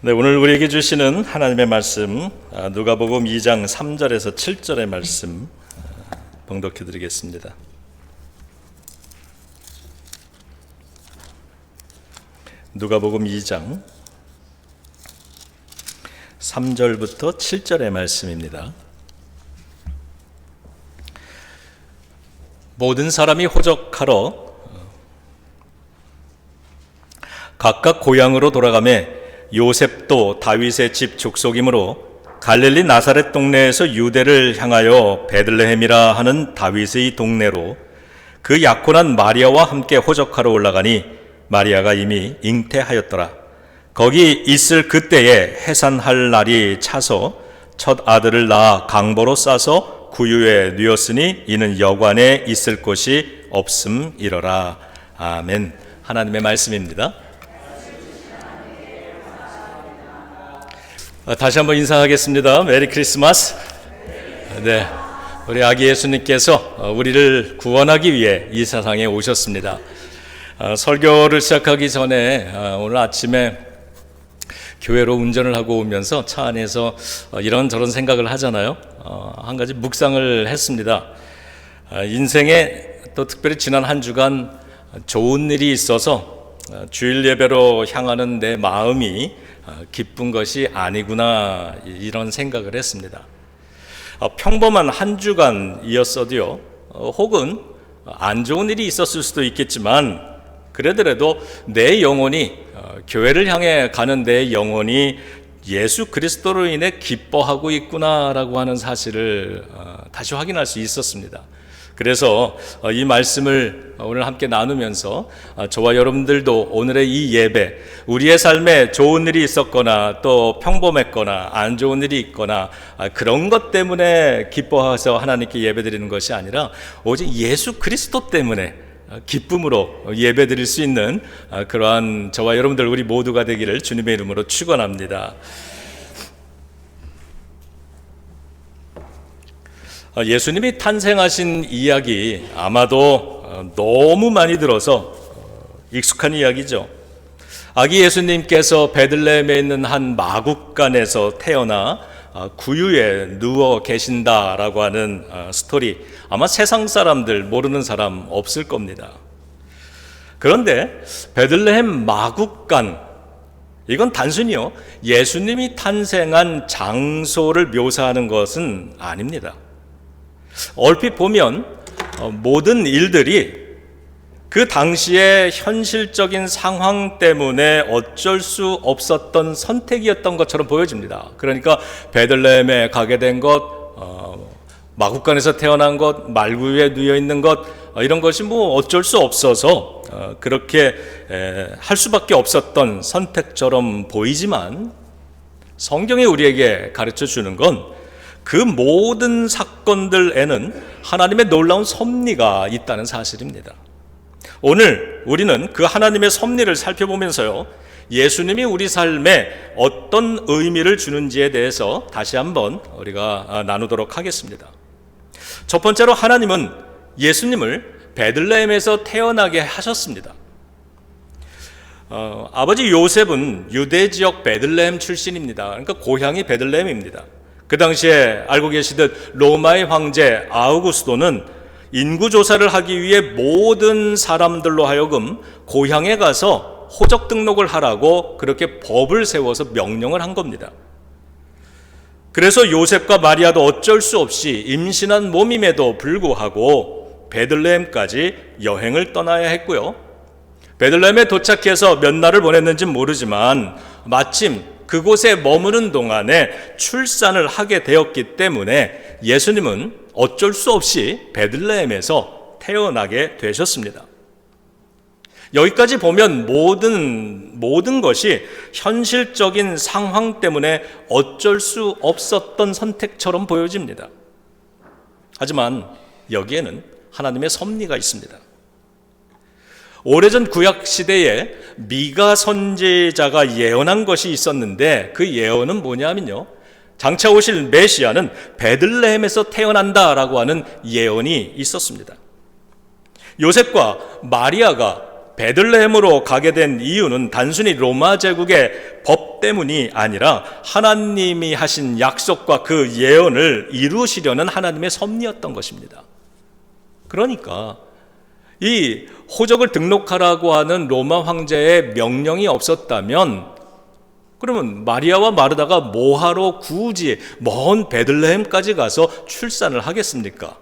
네, 오늘 우리에게 주시는 하나님의 말씀 누가복음 2장 3절에서 7절의 말씀 봉독해 드리겠습니다. 누가복음 2장 3절부터 7절의 말씀입니다. 모든 사람이 호적하러 각각 고향으로 돌아가매 요셉도 다윗의 집 족속이므로 갈릴리 나사렛 동네에서 유대를 향하여 베들레헴이라 하는 다윗의 동네로 그 약혼한 마리아와 함께 호적하러 올라가니 마리아가 이미 잉태하였더라. 거기 있을 그때에 해산할 날이 차서 첫 아들을 낳아 강보로 싸서 구유에 누였으니 이는 여관에 있을 곳이 없음이러라. 아멘. 하나님의 말씀입니다. 다시 한번 인사하겠습니다. 메리 크리스마스. 네, 우리 아기 예수님께서 우리를 구원하기 위해 이 세상에 오셨습니다. 설교를 시작하기 전에 오늘 아침에 교회로 운전을 하고 오면서 차 안에서 이런저런 생각을 하잖아요. 한 가지 묵상을 했습니다. 인생에 또 특별히 지난 한 주간 좋은 일이 있어서 주일 예배로 향하는 내 마음이 기쁜 것이 아니구나, 이런 생각을 했습니다. 평범한 한 주간이었어도요, 혹은 안 좋은 일이 있었을 수도 있겠지만 그래도 내 영혼이, 교회를 향해 가는 내 영혼이 예수 그리스도로 인해 기뻐하고 있구나라고 하는 사실을 다시 확인할 수 있었습니다. 그래서 이 말씀을 오늘 함께 나누면서 저와 여러분들도 오늘의 이 예배, 우리의 삶에 좋은 일이 있었거나 또 평범했거나 안 좋은 일이 있거나 그런 것 때문에 기뻐해서 하나님께 예배드리는 것이 아니라 오직 예수 그리스도 때문에 기쁨으로 예배드릴 수 있는 그러한 저와 여러분들 우리 모두가 되기를 주님의 이름으로 축원합니다. 예수님이 탄생하신 이야기 아마도 너무 많이 들어서 익숙한 이야기죠. 아기 예수님께서 베들레헴에 있는 한 마국간에서 태어나 구유에 누워 계신다라고 하는 스토리, 아마 세상 사람들 모르는 사람 없을 겁니다. 그런데 베들레헴 마국간, 이건 단순히요 예수님이 탄생한 장소를 묘사하는 것은 아닙니다. 얼핏 보면 모든 일들이 그 당시의 현실적인 상황 때문에 어쩔 수 없었던 선택이었던 것처럼 보여집니다. 그러니까 베들레헴에 가게 된 것, 마국간에서 태어난 것, 말구유에 누워 있는 것, 이런 것이 뭐 어쩔 수 없어서 그렇게 할 수밖에 없었던 선택처럼 보이지만 성경이 우리에게 가르쳐 주는 건 그 모든 사건들에는 하나님의 놀라운 섭리가 있다는 사실입니다. 오늘 우리는 그 하나님의 섭리를 살펴보면서요, 예수님이 우리 삶에 어떤 의미를 주는지에 대해서 다시 한번 우리가 나누도록 하겠습니다. 첫 번째로 하나님은 예수님을 베들레헴에서 태어나게 하셨습니다. 아버지 요셉은 유대 지역 베들레헴 출신입니다. 그러니까 고향이 베들레헴입니다. 그 당시에 알고 계시듯 로마의 황제 아우구스도는 인구조사를 하기 위해 모든 사람들로 하여금 고향에 가서 호적 등록을 하라고 그렇게 법을 세워서 명령을 한 겁니다. 그래서 요셉과 마리아도 어쩔 수 없이 임신한 몸임에도 불구하고 베들레헴까지 여행을 떠나야 했고요. 베들레헴에 도착해서 몇 날을 보냈는지는 모르지만 마침 그곳에 머무는 동안에 출산을 하게 되었기 때문에 예수님은 어쩔 수 없이 베들레헴에서 태어나게 되셨습니다. 여기까지 보면 모든 것이 현실적인 상황 때문에 어쩔 수 없었던 선택처럼 보여집니다. 하지만 여기에는 하나님의 섭리가 있습니다. 오래전 구약 시대에 미가 선지자가 예언한 것이 있었는데 그 예언은 뭐냐면요, 장차 오실 메시아는 베들레헴에서 태어난다라고 하는 예언이 있었습니다. 요셉과 마리아가 베들레헴으로 가게 된 이유는 단순히 로마 제국의 법 때문이 아니라 하나님이 하신 약속과 그 예언을 이루시려는 하나님의 섭리였던 것입니다. 그러니까 이 호적을 등록하라고 하는 로마 황제의 명령이 없었다면 그러면 마리아와 마르다가 뭐하러 굳이 먼 베들레헴까지 가서 출산을 하겠습니까?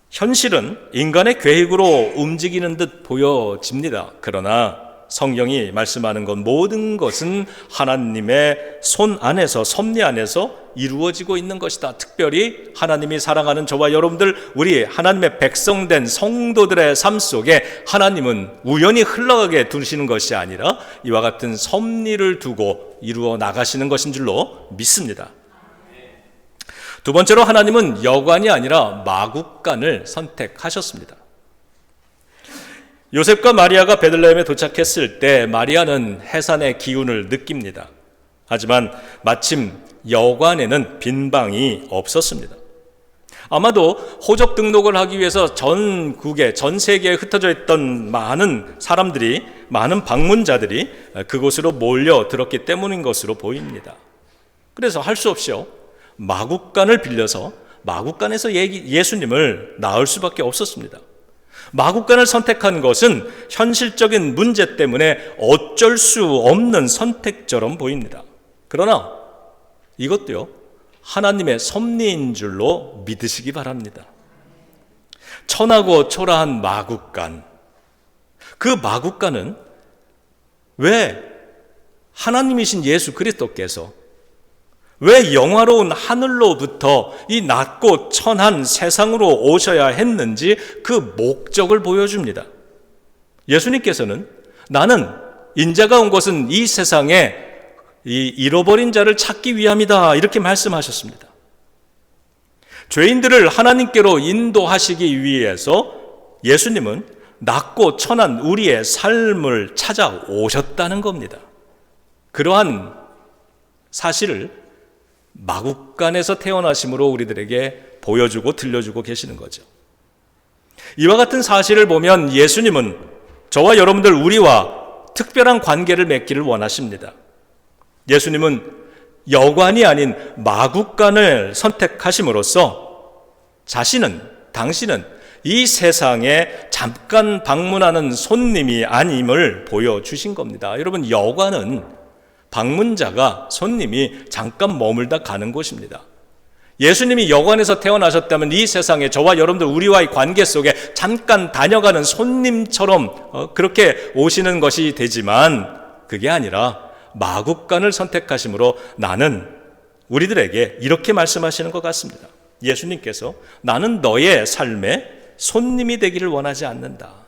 현실은 인간의 계획으로 움직이는 듯 보여집니다. 그러나 성경이 말씀하는 것 모든 것은 하나님의 손 안에서, 섭리 안에서 이루어지고 있는 것이다. 특별히 하나님이 사랑하는 저와 여러분들, 우리 하나님의 백성된 성도들의 삶 속에 하나님은 우연히 흘러가게 두시는 것이 아니라 이와 같은 섭리를 두고 이루어 나가시는 것인 줄로 믿습니다. 두 번째로 하나님은 여관이 아니라 마국간을 선택하셨습니다. 요셉과 마리아가 베들레헴에 도착했을 때 마리아는 해산의 기운을 느낍니다. 하지만 마침 여관에는 빈방이 없었습니다. 아마도 호적 등록을 하기 위해서 전국에, 전 세계에 흩어져 있던 많은 사람들이, 많은 방문자들이 그곳으로 몰려들었기 때문인 것으로 보입니다. 그래서 할 수 없이요, 마국간을 빌려서 마국간에서 예수님을 낳을 수밖에 없었습니다. 마국간을 선택한 것은 현실적인 문제 때문에 어쩔 수 없는 선택처럼 보입니다. 그러나 이것도요, 하나님의 섭리인 줄로 믿으시기 바랍니다. 천하고 초라한 마국간, 그 마국간은 왜 하나님이신 예수 그리스도께서 왜 영화로운 하늘로부터 이 낮고 천한 세상으로 오셔야 했는지 그 목적을 보여줍니다. 예수님께서는 나는 인자가 온 것은 이 세상에 이 잃어버린 자를 찾기 위함이다, 이렇게 말씀하셨습니다. 죄인들을 하나님께로 인도하시기 위해서 예수님은 낮고 천한 우리의 삶을 찾아오셨다는 겁니다. 그러한 사실을 마국간에서 태어나심으로 우리들에게 보여주고 들려주고 계시는 거죠. 이와 같은 사실을 보면 예수님은 저와 여러분들, 우리와 특별한 관계를 맺기를 원하십니다. 예수님은 여관이 아닌 마국간을 선택하심으로써 당신은 이 세상에 잠깐 방문하는 손님이 아님을 보여주신 겁니다. 여러분, 여관은 방문자가, 손님이 잠깐 머물다 가는 곳입니다. 예수님이 여관에서 태어나셨다면 이 세상에 저와 여러분들, 우리와의 관계 속에 잠깐 다녀가는 손님처럼 그렇게 오시는 것이 되지만 그게 아니라 마국간을 선택하심으로 나는 우리들에게 이렇게 말씀하시는 것 같습니다. 예수님께서 나는 너의 삶에 손님이 되기를 원하지 않는다.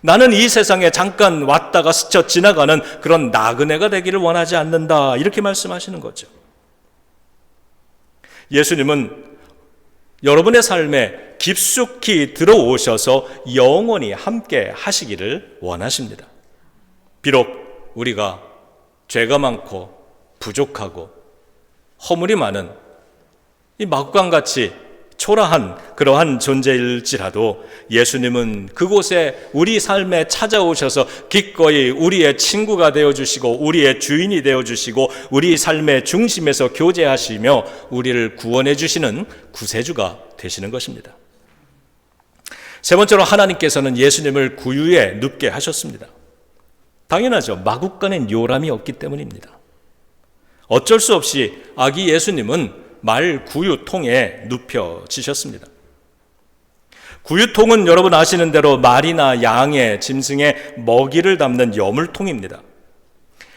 나는 이 세상에 잠깐 왔다가 스쳐 지나가는 그런 나그네가 되기를 원하지 않는다, 이렇게 말씀하시는 거죠. 예수님은 여러분의 삶에 깊숙이 들어오셔서 영원히 함께 하시기를 원하십니다. 비록 우리가 죄가 많고 부족하고 허물이 많은 이 마국간같이 초라한 그러한 존재일지라도 예수님은 그곳에 우리 삶에 찾아오셔서 기꺼이 우리의 친구가 되어주시고 우리의 주인이 되어주시고 우리 삶의 중심에서 교제하시며 우리를 구원해 주시는 구세주가 되시는 것입니다. 세 번째로 하나님께서는 예수님을 구유에 눕게 하셨습니다. 당연하죠. 마국간엔 요람이 없기 때문입니다. 어쩔 수 없이 아기 예수님은 말 구유통에 눕혀지셨습니다. 구유통은 여러분 아시는 대로 말이나 양의, 짐승의 먹이를 담는 여물통입니다.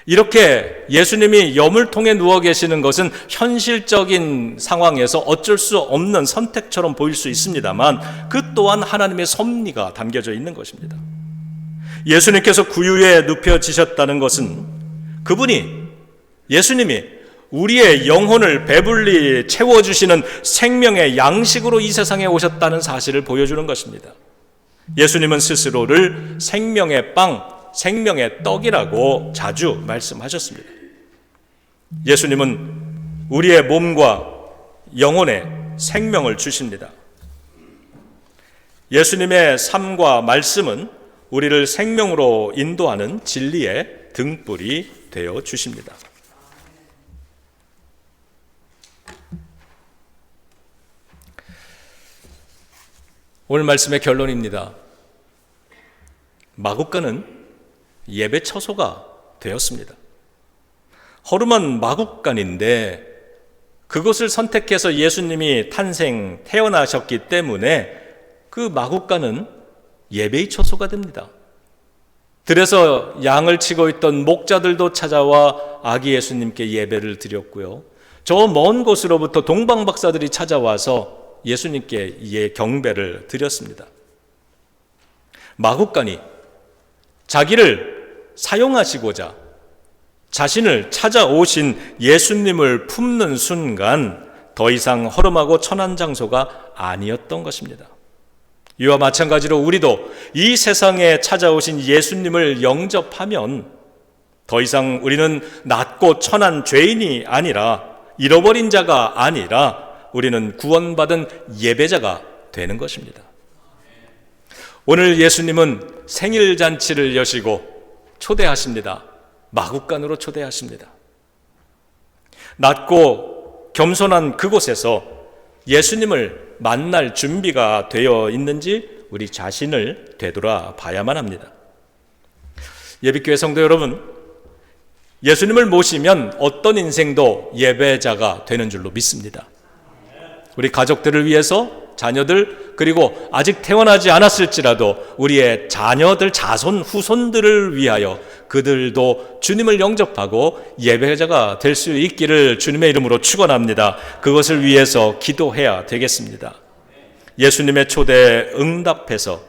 이렇게 예수님이 여물통에 누워 계시는 것은 현실적인 상황에서 어쩔 수 없는 선택처럼 보일 수 있습니다만 그 또한 하나님의 섭리가 담겨져 있는 것입니다. 예수님께서 구유에 눕혀지셨다는 것은 예수님이 우리의 영혼을 배불리 채워주시는 생명의 양식으로 이 세상에 오셨다는 사실을 보여주는 것입니다. 예수님은 스스로를 생명의 빵, 생명의 떡이라고 자주 말씀하셨습니다. 예수님은 우리의 몸과 영혼에 생명을 주십니다. 예수님의 삶과 말씀은 우리를 생명으로 인도하는 진리의 등불이 되어 주십니다. 오늘 말씀의 결론입니다. 마국간은 예배 처소가 되었습니다. 허름한 마국간인데 그것을 선택해서 예수님이 태어나셨기 때문에 그 마국간은 예배의 처소가 됩니다. 들에서 양을 치고 있던 목자들도 찾아와 아기 예수님께 예배를 드렸고요. 저 먼 곳으로부터 동방 박사들이 찾아와서 예수님께 경배를 드렸습니다. 마국간이 자기를 사용하시고자 자신을 찾아오신 예수님을 품는 순간 더 이상 허름하고 천한 장소가 아니었던 것입니다. 이와 마찬가지로 우리도 이 세상에 찾아오신 예수님을 영접하면 더 이상 우리는 낮고 천한 죄인이 아니라 잃어버린 자가 아니라 우리는 구원받은 예배자가 되는 것입니다. 오늘 예수님은 생일잔치를 여시고 초대하십니다. 마국간으로 초대하십니다. 낮고 겸손한 그곳에서 예수님을 만날 준비가 되어 있는지 우리 자신을 되돌아 봐야만 합니다. 예비교회 성도 여러분, 예수님을 모시면 어떤 인생도 예배자가 되는 줄로 믿습니다. 우리 가족들을 위해서, 자녀들, 그리고 아직 태어나지 않았을지라도 우리의 자녀들, 자손, 후손들을 위하여 그들도 주님을 영접하고 예배자가 될 수 있기를 주님의 이름으로 축원합니다. 그것을 위해서 기도해야 되겠습니다. 예수님의 초대에 응답해서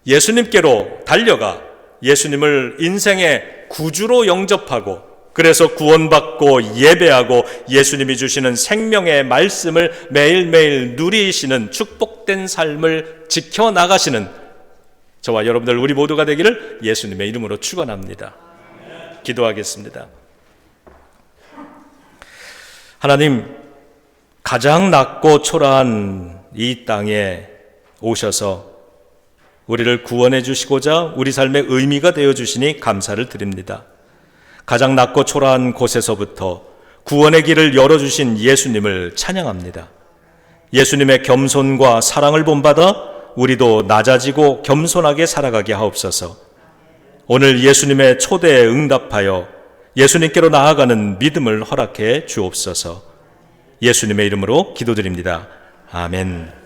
예수님께로 달려가 예수님을 인생의 구주로 영접하고 그래서 구원받고 예배하고 예수님이 주시는 생명의 말씀을 매일매일 누리시는 축복된 삶을 지켜나가시는 저와 여러분들 우리 모두가 되기를 예수님의 이름으로 축원합니다. 기도하겠습니다. 하나님, 가장 낮고 초라한 이 땅에 오셔서 우리를 구원해 주시고자 우리 삶의 의미가 되어 주시니 감사를 드립니다. 가장 낮고 초라한 곳에서부터 구원의 길을 열어주신 예수님을 찬양합니다. 예수님의 겸손과 사랑을 본받아 우리도 낮아지고 겸손하게 살아가게 하옵소서. 오늘 예수님의 초대에 응답하여 예수님께로 나아가는 믿음을 허락해 주옵소서. 예수님의 이름으로 기도드립니다. 아멘.